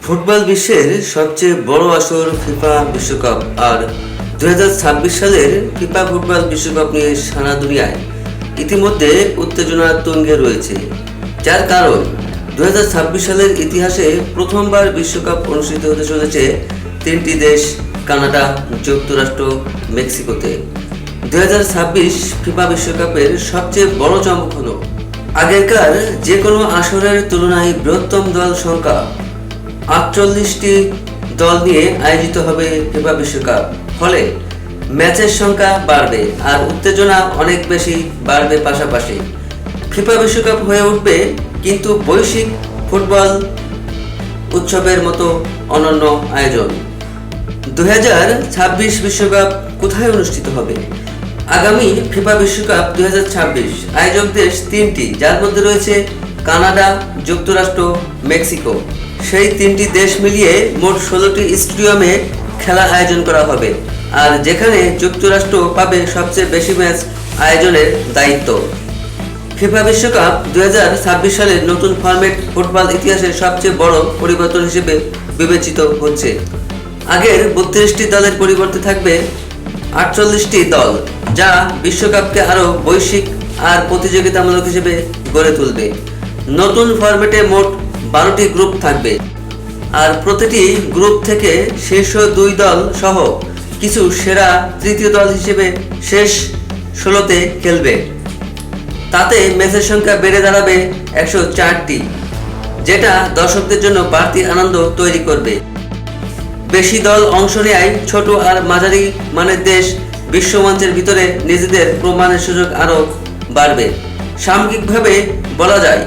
Football বিশ্বের সবচেয়ে বড় আসর ফিফা বিশ্বকাপ। আর 2026 সালের ফিফা ফুটবল বিশ্বকাপ নিয়ে সারা দুনিয়ায় ইতিমধ্যে উত্তেজনা তুঙ্গে রয়েছে, যার কারণ 2026 সালের ইতিহাসে প্রথমবার বিশ্বকাপ অনুষ্ঠিত হতে চলেছে তিনটি দেশ, কানাডা, যুক্তরাষ্ট্র, মেক্সিকোতে। 2026 ফিফা বিশ্বকাপের সবচেয়ে বড় চমক হলো আগেরকার যে কোনো আসরের তুলনায় বৃহত্তম দল সংখ্যা 48টি দল নিয়ে আয়োজিত হবে ফিফা বিশ্বকাপ। ফলে ম্যাচের সংখ্যা বাড়বে আর উত্তেজনা অনেক বেশি বাড়বে। পাশাপাশি ফিফা বিশ্বকাপ হয়ে উঠবে কিন্তু বৈশ্বিক ফুটবল উৎসবের মতো অনন্য আয়োজন। 2026 বিশ্বকাপ কোথায় অনুষ্ঠিত হবে? আগামী ফিফা বিশ্বকাপ 2026 আয়োজক দেশ তিনটি, যার মধ্যে রয়েছে কানাডা, যুক্তরাষ্ট্র, মেক্সিকো। সেই তিনটি দেশ মিলিয়ে মোট 16টি স্টেডিয়ামে খেলা আয়োজন করা হবে, আর যেখানে যুক্তরাষ্ট্র পাবে সবচেয়ে বেশি ম্যাচ আয়োজনের দায়িত্ব। ফিফা বিশ্বকাপ 2026 সালের নতুন ফরম্যাট ফুটবল ইতিহাসের সবচেয়ে বড় পরিবর্তন হিসেবে বিবেচিত হচ্ছে। আগের 32টি দলের পরিবর্তে থাকবে 48টি দল, যা বিশ্বকাপকে আরও বৈশ্বিক আর প্রতিযোগিতামূলক হিসেবে গড়ে তুলবে। নতুন ফরম্যাটে মোট 12টি গ্রুপ থাকবে, আর প্রতিটি গ্রুপ থেকে শীর্ষ 2 দল সহ কিছু সেরা তৃতীয় দল হিসেবে শেষ 16তে খেলবে। তাতে ম্যাচের সংখ্যা বেড়ে দাঁড়াবে 104টি, যেটা দর্শকদের জন্য বাড়তি আনন্দ তৈরি করবে। বেশি দল অংশ নেয় ছোট আর মাঝারি মানের দেশ বিশ্বমঞ্চের ভিতরে নিজেদের প্রমাণের সুযোগ আরও বাড়বে। সামগ্রিকভাবে বলা যায়,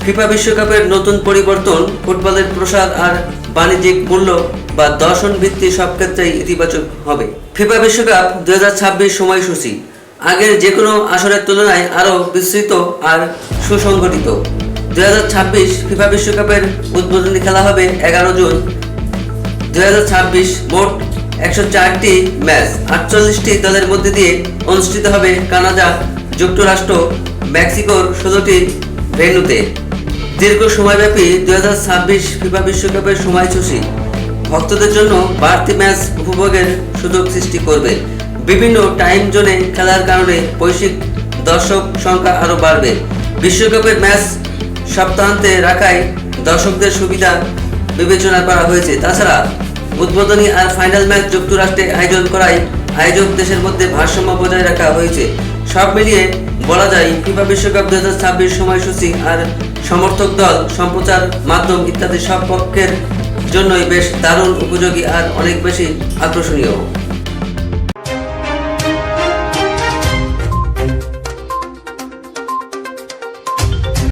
ফিফা বিশ্বকাপের নতুন পরিবর্তন ফুটবলের প্রসার আর বাণিজ্যিক মূল্য বা দর্শন ভিত্তি সব ক্ষেত্রেই ইতিবাচক হবে। ফিফা বিশ্বকাপ 2026 সময়সূচি আগের যে কোনো আসরের তুলনায় আরও বিস্তৃত আর সুসংগঠিত। 2026 ফিফা বিশ্বকাপের উদ্বোধনী খেলা হবে 11 জুন 2026। মোট 104টি ম্যাচ 48টি দলের মধ্যে দিয়ে অনুষ্ঠিত হবে কানাডা, যুক্তরাষ্ট্র, মেক্সিকোর 16টি ভেন্যুতে। দীর্ঘ সময়ব্যাপী 2026 ফিফা বিশ্বকাপের সময়সূচি ভক্তদের জন্য বাড়তি ম্যাচ উপভোগের সুযোগ সৃষ্টি করবে। বিভিন্ন টাইম জোনে খেলার কারণে বৈশ্বিক দর্শক সংখ্যা আরও বাড়বে। বিশ্বকাপের ম্যাচ সপ্তাহান্তে রাখায় দর্শকদের সুবিধা বিবেচনা করা হয়েছে। তাছাড়া উদ্বোধনী আর ফাইনাল ম্যাচ যুক্তরাষ্ট্রে আয়োজন করায় আয়োজক দেশের মধ্যে ভারসাম্য বজায় রাখা হয়েছে। সব মিলিয়ে বলা যায়, ফিফা বিশ্বকাপ 2026 সময়সূচি আর সমর্থক দল, সম্প্রচার মাধ্যম ইত্যাদি সব পক্ষের জন্যই বেশ দারুণ উপযোগী আর অনেক বেশি আকর্ষণীয়।